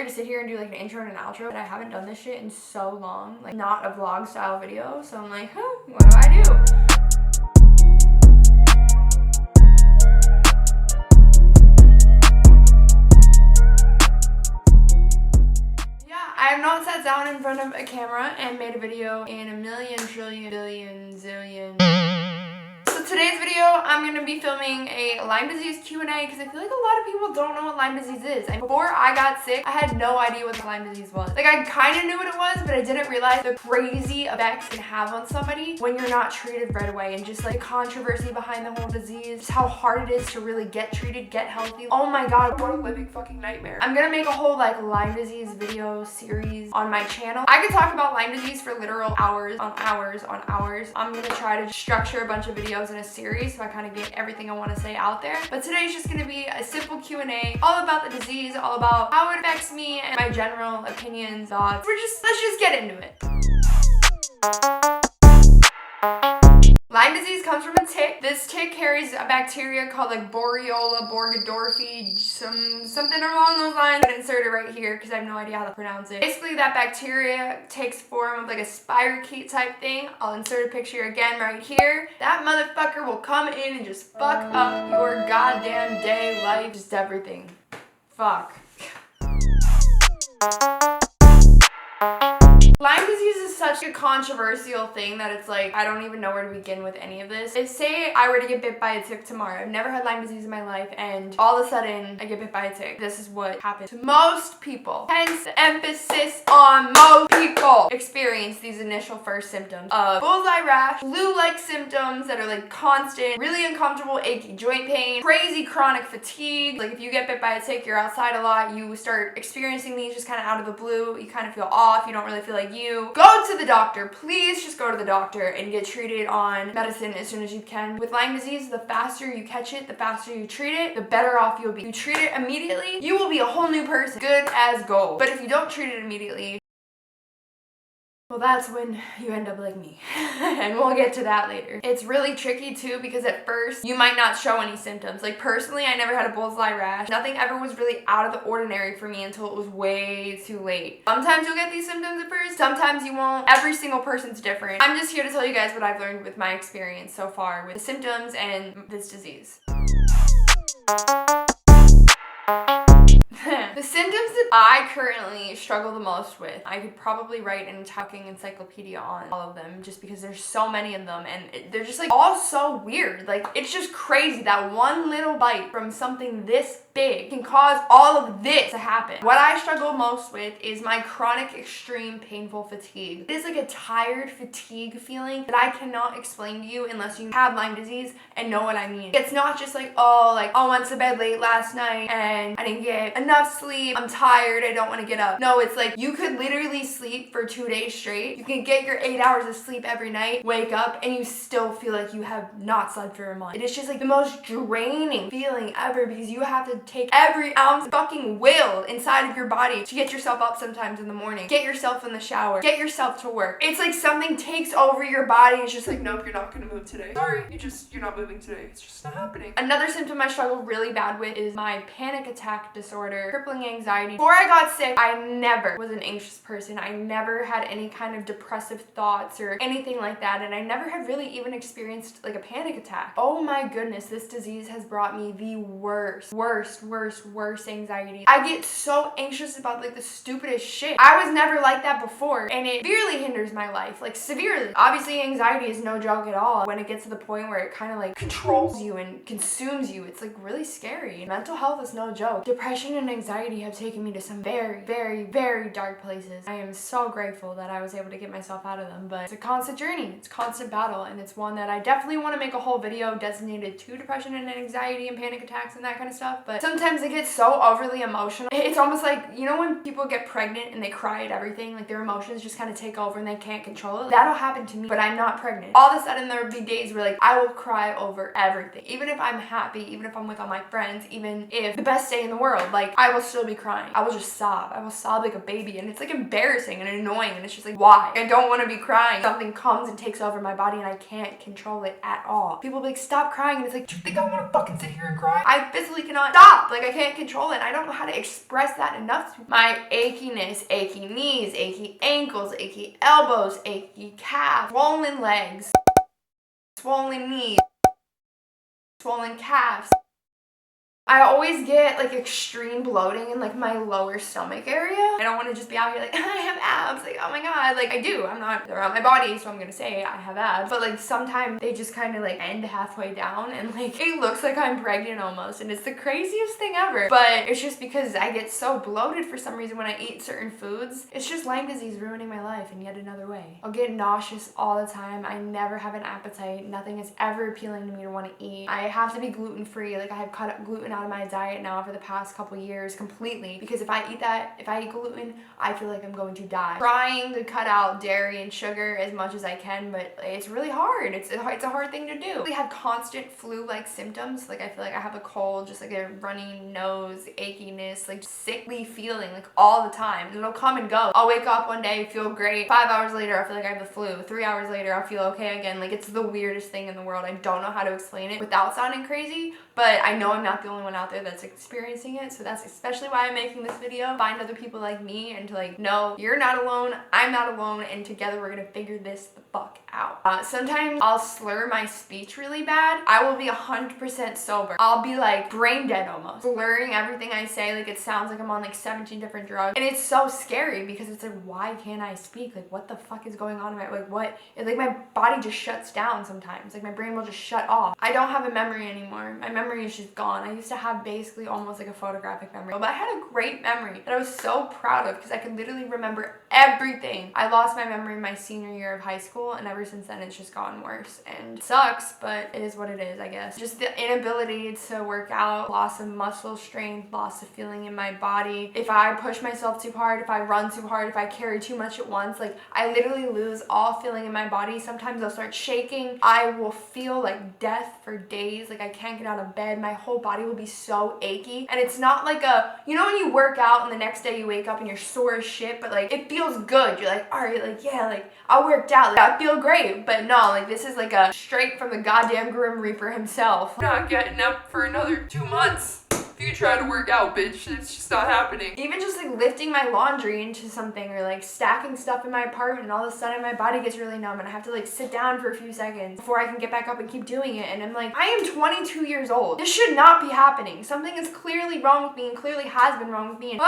weird to sit here and do like an intro and an outro, but I haven't done this shit in so long. Like, not a vlog style video. So I'm like, huh, what do I do? I have not sat down in front of a camera and made a video in a million, trillion, billion, zillion. So today's video, I'm going to be filming a Lyme disease Q&A because I feel like a lot of people don't know what Lyme disease is. And before I got sick, I had no idea what the Lyme disease was. Like, I kind of knew what it was, but I didn't realize the crazy effects it can have on somebody when you're not treated right away, and just like the controversy behind the whole disease, just how hard it is to really get treated, get healthy. Oh my god, what a living fucking nightmare. I'm gonna make a whole like Lyme disease video series on my channel. I could talk about Lyme disease for literal hours on hours on hours. I'm gonna try to structure a bunch of videos in a series so I kind of get everything I want to say out there. But today's just gonna be a simple Q&A all about the disease, all about how it affects me and my general opinions, thoughts. Let's just get into it. Lyme disease comes from a tick. This tick carries a bacteria called like Borrelia burgdorferi, something along those lines. I'm gonna insert it right here because I have no idea how to pronounce it. Basically, that bacteria takes form of like a spirochete type thing. I'll insert a picture again right here. That motherfucker will come in and just fuck up your goddamn day, life, just everything. Fuck. Lyme disease is such a controversial thing that it's like, I don't even know where to begin with any of this. If say I were to get bit by a tick tomorrow, I've never had Lyme disease in my life, and all of a sudden I get bit by a tick. This is what happens to most people. Hence the emphasis on most people experience these initial first symptoms of bullseye rash, flu-like symptoms that are like constant, really uncomfortable, achy joint pain, crazy chronic fatigue. Like if you get bit by a tick, you're outside a lot, you start experiencing these just kind of out of the blue, you kind of feel off, you don't really feel like you. Go to the doctor. Please just go to the doctor and get treated on medicine as soon as you can. With Lyme disease, the faster you catch it, the faster you treat it, the better off you'll be. You treat it immediately, you will be a whole new person, good as gold. But if you don't treat it immediately, well, that's when you end up like me. And we'll get to that later. It's really tricky too because at first you might not show any symptoms. Like personally, I never had a bullseye rash. Nothing ever was really out of the ordinary for me until it was way too late. Sometimes you'll get these symptoms at first, sometimes you won't. Every single person's different. I'm just here to tell you guys what I've learned with my experience so far with the symptoms and this disease. The symptoms that I currently struggle the most with, I could probably write an talking encyclopedia on all of them just because there's so many of them, and they're just like all so weird. Like it's just crazy that one little bite from something this big can cause all of this to happen. What I struggle most with is my chronic, extreme, painful fatigue. It is like a tired fatigue feeling that I cannot explain to you unless you have Lyme disease and know what I mean. It's not just like, oh, like I went to bed late last night and I didn't get enough sleep, I'm tired, I don't want to get up. No, it's like you could literally sleep for 2 days straight. You can get your 8 hours of sleep every night, wake up, and you still feel like you have not slept for a month. It is just like the most draining feeling ever because you have to take every ounce of fucking will inside of your body to get yourself up sometimes in the morning, get yourself in the shower, get yourself to work. It's like something takes over your body. It's just like, nope, you're not gonna move today. Sorry, you're not moving today. It's just not happening. Another symptom I struggle really bad with is my panic attack disorder, crippling anxiety. Before I got sick, I never was an anxious person. I never had any kind of depressive thoughts or anything like that, and I never had really even experienced like a panic attack. Oh my goodness, this disease has brought me the worst anxiety. I get so anxious about like the stupidest shit. I was never like that before, and it severely hinders my life, like severely. Obviously, anxiety is no joke at all. When it gets to the point where it kind of like controls you and consumes you, it's like really scary. Mental health is no joke. Depression and anxiety have taken me to some very dark places. I am so grateful that I was able to get myself out of them, but it's a constant journey. It's a constant battle, and it's one that I definitely want to make a whole video designated to depression and anxiety and panic attacks and that kind of stuff. But sometimes it gets so overly emotional. It's almost like, you know when people get pregnant and they cry at everything, like their emotions just kind of take over and they can't control it? That'll happen to me, but I'm not pregnant. All of a sudden there will be days where like I will cry over everything. Even if I'm happy, even if I'm with all my friends, even if the best day in the world, like I will still be crying. I will just sob. I will sob like a baby, and it's like embarrassing and annoying, and it's just like, why? I don't want to be crying. Something comes and takes over my body and I can't control it at all. People will be like, stop crying, and it's like, do you think I want to fucking sit here and cry? I physically cannot stop. stop. Like, I can't control it. I don't know how to express that enough. My achiness, achy knees, achy ankles, achy elbows, achy calves, swollen legs, swollen knees, swollen calves. I always get like extreme bloating in like my lower stomach area. I don't want to just be out here like, I have abs, like, oh my god, like I do. I'm not around my body, so I'm gonna say I have abs, but like sometimes they just kind of like end halfway down and like it looks like I'm pregnant almost, and it's the craziest thing ever. But it's just because I get so bloated for some reason when I eat certain foods. It's just Lyme disease ruining my life in yet another way. I'll get nauseous all the time. I never have an appetite. Nothing is ever appealing to me to want to eat. I have to be gluten free. Like, I have cut out gluten out of my diet now for the past couple years completely, because if I eat gluten, I feel like I'm going to die. Trying to cut out dairy and sugar as much as I can, but it's really hard. It's a hard thing to do. I have constant flu-like symptoms. Like, I feel like I have a cold, just like a running nose, achiness, like sickly feeling like all the time. And it'll come and go. I'll wake up one day, feel great. 5 hours later, I feel like I have the flu. 3 hours later, I'll feel okay again. Like, it's the weirdest thing in the world. I don't know how to explain it without sounding crazy, but I know I'm not the only one out there that's experiencing it. So that's especially why I'm making this video. Find other people like me and to like, no, you're not alone, I'm not alone, and together we're gonna figure this the fuck out. Sometimes I'll slur my speech really bad. I will be 100% sober. I'll be like brain dead almost. Slurring everything I say, like it sounds like I'm on like 17 different drugs. And it's so scary because it's like, why can't I speak? Like, what the fuck is going on in my, like what? It's like my body just shuts down sometimes. Like, my brain will just shut off. I don't have a memory anymore. My memory is just gone. I used to have basically almost like a photographic memory, but I had a great memory that I was so proud of because I could literally remember everything. I lost my memory my senior year of high school, and ever since then it's just gotten worse, and it sucks, but it is what it is, I guess. Just the inability to work out, loss of muscle strength, loss of feeling in my body. If I push myself too hard, if I run too hard, if I carry too much at once, like I literally lose all feeling in my body. Sometimes I'll start shaking. I will feel like death for days. Like, I can't get out of bed. My whole body will be so achy, and it's not like a, you know when you work out and the next day you wake up and you're sore as shit, but like it feels good. You're like, all right, like yeah, like I worked out, like, I feel great. But no, like this is like a straight from the goddamn Grim Reaper himself. Not getting up for another 2 months. If you try to work out, bitch, it's just not happening. Even just like lifting my laundry into something or like stacking stuff in my apartment, and all of a sudden my body gets really numb and I have to like sit down for a few seconds before I can get back up and keep doing it. And I'm like, I am 22 years old. This should not be happening. Something is clearly wrong with me and clearly has been wrong with me. And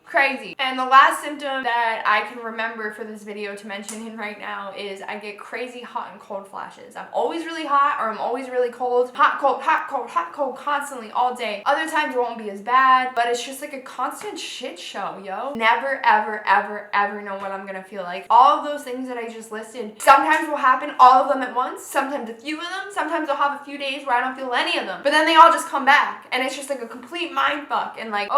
crazy. And the last symptom that I can remember for this video to mention in right now is I get crazy hot and cold flashes. I'm always really hot or I'm always really cold. Hot, cold, hot, cold, hot, cold, constantly all day. Other times it won't be as bad, but it's just like a constant shit show, yo. Never, ever, ever, ever know what I'm gonna feel like. All of those things that I just listed sometimes will happen, all of them at once, sometimes a few of them, sometimes I'll have a few days where I don't feel any of them, but then they all just come back, and it's just like a complete mind fuck. And like,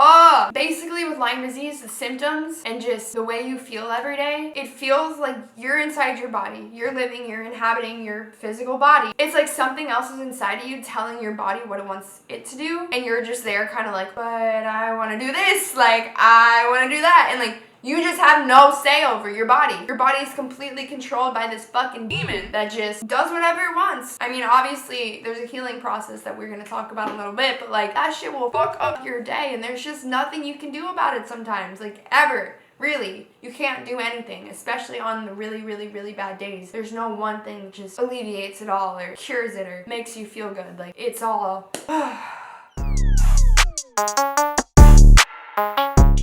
basically with Lyme disease, the symptoms and just the way you feel every day, it feels like you're inside your body. You're living, you're inhabiting your physical body. It's like something else is inside of you telling your body what it wants it to do, and you're just there kind of like, but I want to do this, like I want to do that, and like you just have no say over your body. Your body is completely controlled by this fucking demon that just does whatever it wants. I mean, obviously, there's a healing process that we're gonna talk about in a little bit, but like that shit will fuck up your day, and there's just nothing you can do about it sometimes. Like, ever. Really, you can't do anything, especially on the really, really, really bad days. There's no one thing that just alleviates it all or cures it or makes you feel good. Like, it's all...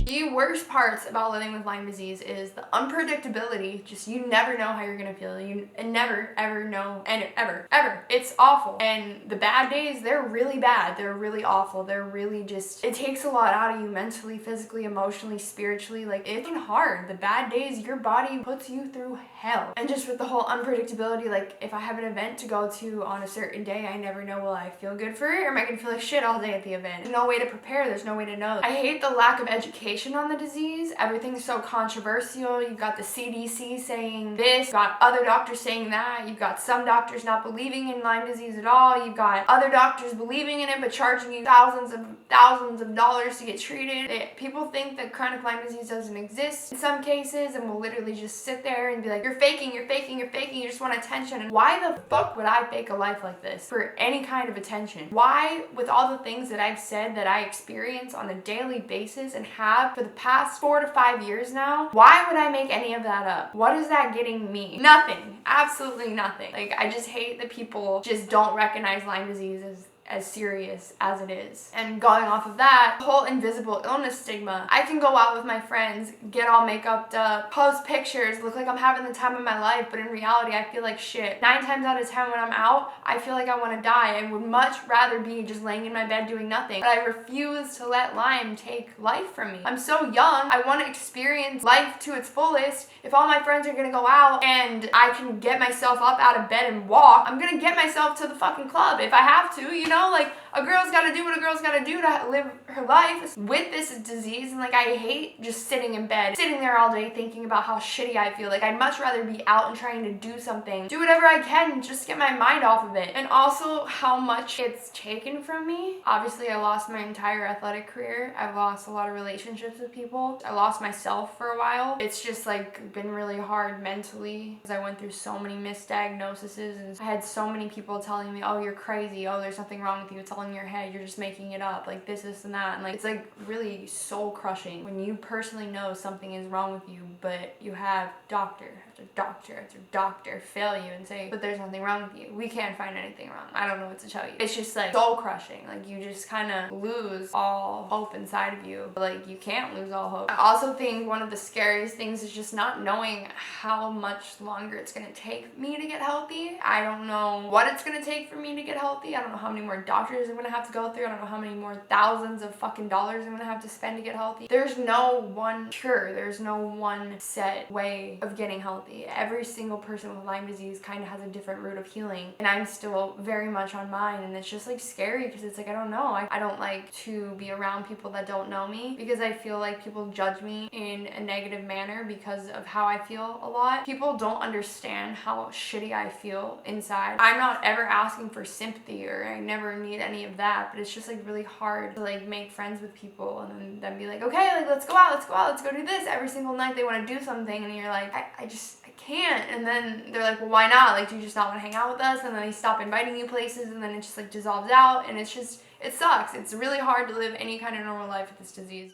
The worst parts about living with Lyme disease is the unpredictability. Just, you never know how you're gonna feel. You never, ever know, and ever. It's awful. And the bad days, they're really bad. They're really awful. They're really just, it takes a lot out of you mentally, physically, emotionally, spiritually. Like, it's hard. The bad days, your body puts you through hell. And just with the whole unpredictability, like, if I have an event to go to on a certain day, I never know, will I feel good for it, or am I gonna feel like shit all day at the event? There's no way to prepare. There's no way to know. I hate the lack of education on on the disease. Everything's so controversial. You've got the CDC saying this, you've got other doctors saying that, you've got some doctors not believing in Lyme disease at all, you've got other doctors believing in it but charging you thousands of dollars to get treated. People think that chronic Lyme disease doesn't exist in some cases and will literally just sit there and be like, you're faking, you're faking, you're faking, you just want attention. And why the fuck would I fake a life like this for any kind of attention? Why, with all the things that I've said that I experience on a daily basis and have for the past 4 to 5 years now, why would I make any of that up? What is that getting me? Nothing. Absolutely nothing. Like, I just hate that people just don't recognize Lyme disease as serious as it is. And going off of that, the whole invisible illness stigma, I can go out with my friends, get all makeup up, post pictures, look like I'm having the time of my life, but in reality I feel like shit. 9 times out of 10 when I'm out, I feel like I want to die. I would much rather be just laying in my bed doing nothing. But I refuse to let Lyme take life from me. I'm so young, I want to experience life to its fullest. If all my friends are gonna go out and I can get myself up out of bed and walk, I'm gonna get myself to the fucking club if I have to, you know? Like, a girl's gotta do what a girl's gotta do to live her life with this disease. And like, I hate just sitting in bed, sitting there all day thinking about how shitty I feel. Like, I'd much rather be out and trying to do something, do whatever I can and just get my mind off of it. And also how much it's taken from me. Obviously, I lost my entire athletic career. I've lost a lot of relationships with people. I lost myself for a while. It's just like been really hard mentally because I went through so many misdiagnoses and I had so many people telling me, oh, you're crazy, oh, there's nothing wrong with you, it's all in your head, you're just making it up, like this and that. And like, it's like really soul crushing when you personally know something is wrong with you, but you have doctor after doctor after doctor fail you and say, but there's nothing wrong with you, we can't find anything wrong, I don't know what to tell you. It's just like soul crushing. Like, you just kind of lose all hope inside of you. But like, you can't lose all hope. I also think one of the scariest things is just not knowing how much longer it's gonna take me to get healthy. I don't know what it's gonna take for me to get healthy. I don't know how many more doctors I'm gonna have to go through. I don't know how many more thousands of fucking dollars I'm gonna have to spend to get healthy. There's no one cure. There's no one set way of getting healthy. Every single person with Lyme disease kind of has a different route of healing, and I'm still very much on mine. And it's just like scary because it's like, I don't know. I don't like to be around people that don't know me because I feel like people judge me in a negative manner because of how I feel a lot. People don't understand how shitty I feel inside. I'm not ever asking for sympathy, or I never need any of that, but it's just like really hard to like make friends with people and then be like, okay, like let's go out, let's go do this. Every single night they want to do something and you're like, I can't. And then they're like, well, why not? Like, do you just not want to hang out with us? And then they stop inviting you places and then it just like dissolves out, and it's just, it sucks. It's really hard to live any kind of normal life with this disease.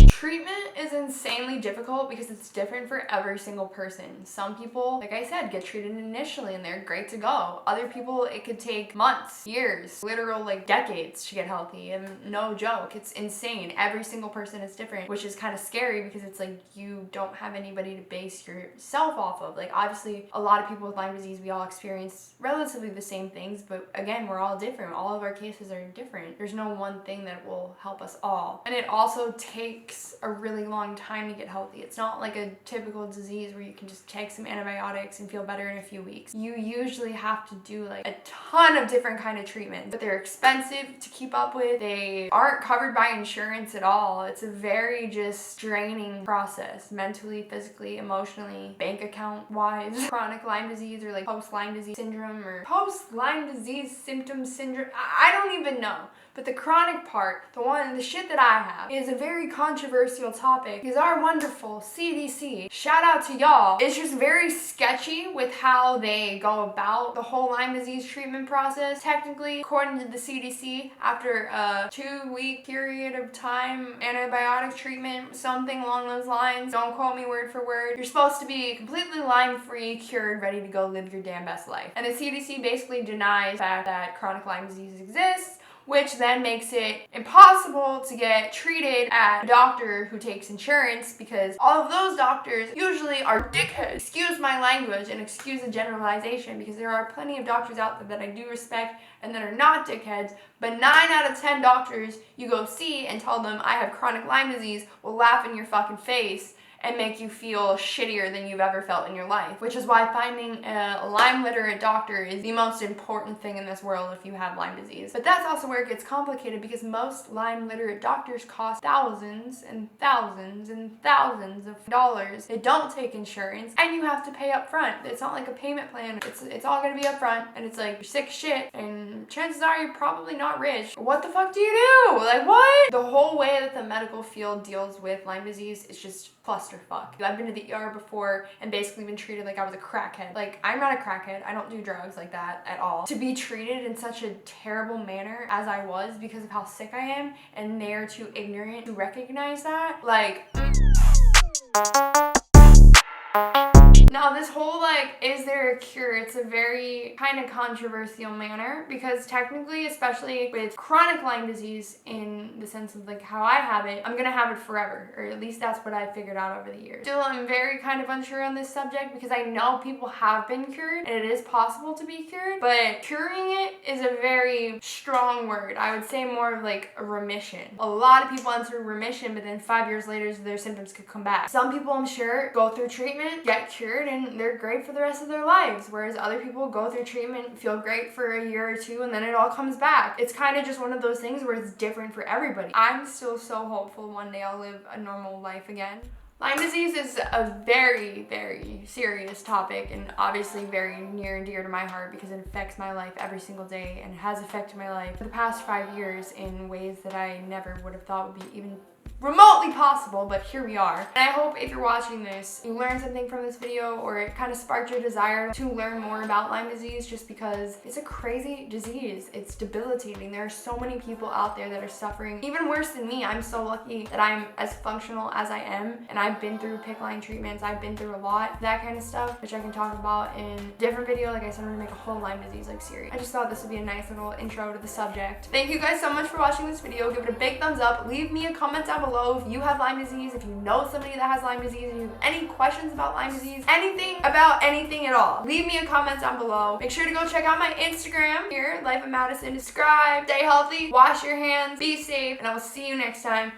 Treatment is insanely difficult because it's different for every single person. Some people, like I said, get treated initially and they're great to go. Other people, it could take months, years, literal like decades to get healthy. And no joke, it's insane. Every single person is different, which is kind of scary because it's like you don't have anybody to base yourself off of. Like, obviously, a lot of people with Lyme disease, we all experience relatively the same things, but again, we're all different. All of our cases are different. There's no one thing that will help us all. And it also takes a really long time to get healthy. It's not like a typical disease where you can just take some antibiotics and feel better in a few weeks. You usually have to do like a ton of different kind of treatments, but they're expensive to keep up with. They aren't covered by insurance at all. It's a very just draining process, mentally, physically, emotionally, bank account wise. Chronic Lyme disease, or like post-Lyme disease syndrome, or post-Lyme disease symptom syndrome, I don't even know. But the chronic part, the shit that I have, is a very controversial topic because our wonderful CDC, shout out to y'all, is just very sketchy with how they go about the whole Lyme disease treatment process. Technically, according to the CDC, after a 2-week period of time, antibiotic treatment, something along those lines, don't quote me word for word, you're supposed to be completely Lyme-free, cured, ready to go live your damn best life. And the CDC basically denies the fact that chronic Lyme disease exists, which then makes it impossible to get treated at a doctor who takes insurance because all of those doctors usually are dickheads. Excuse my language and excuse the generalization because there are plenty of doctors out there that I do respect and that are not dickheads, but 9 out of 10 doctors you go see and tell them I have chronic Lyme disease will laugh in your fucking face and make you feel shittier than you've ever felt in your life, which is why finding a Lyme literate doctor is the most important thing in this world if you have Lyme disease. But that's also where it gets complicated, because most Lyme literate doctors cost thousands and thousands and thousands of dollars. They don't take insurance, and you have to pay up front. It's not like a payment plan. It's all gonna be up front, and it's like you're sick shit, and chances are you're probably not rich. What the fuck do you do? Like, what? The whole way that the medical field deals with Lyme disease is just clusterfuck. I've been to the ER before and basically been treated like I was a crackhead. Like, I'm not a crackhead. I don't do drugs like that at all. To be treated in such a terrible manner as I was because of how sick I am, and they're too ignorant to recognize that, like... Now, this whole, like, is there a cure? It's a very kind of controversial manner, because technically, especially with chronic Lyme disease, in the sense of, like, how I have it, I'm gonna have it forever, or at least that's what I figured out over the years. Still, I'm very kind of unsure on this subject, because I know people have been cured, and it is possible to be cured, but curing it is a very strong word. I would say more of, like, a remission. A lot of people enter remission, but then 5 years later, their symptoms could come back. Some people, I'm sure, go through treatment, get cured, and they're great for the rest of their lives, whereas other people go through treatment, feel great for a year or two, and then it all comes back. It's kind of just one of those things where it's different for everybody. I'm still so hopeful one day I'll live a normal life again. Lyme disease is a very, very serious topic, and obviously very near and dear to my heart, because it affects my life every single day and has affected my life for the past 5 years in ways that I never would have thought would be even remotely possible, but here we are. And I hope if you're watching this, you learned something from this video, or it kind of sparked your desire to learn more about Lyme disease, just because it's a crazy disease. It's debilitating. There are so many people out there that are suffering, even worse than me. I'm so lucky that I'm as functional as I am, and I've been through PICC line treatments. I've been through a lot, that kind of stuff, which I can talk about in a different video. Like I said, I'm gonna make a whole Lyme disease like series. I just thought this would be a nice little intro to the subject. Thank you guys so much for watching this video. Give it a big thumbs up. Leave me a comment down below if you have Lyme disease, if you know somebody that has Lyme disease, if you have any questions about Lyme disease, anything about anything at all. Leave me a comment down below. Make sure to go check out my Instagram here, Life of Madison. Subscribe, stay healthy, wash your hands, be safe, and I will see you next time.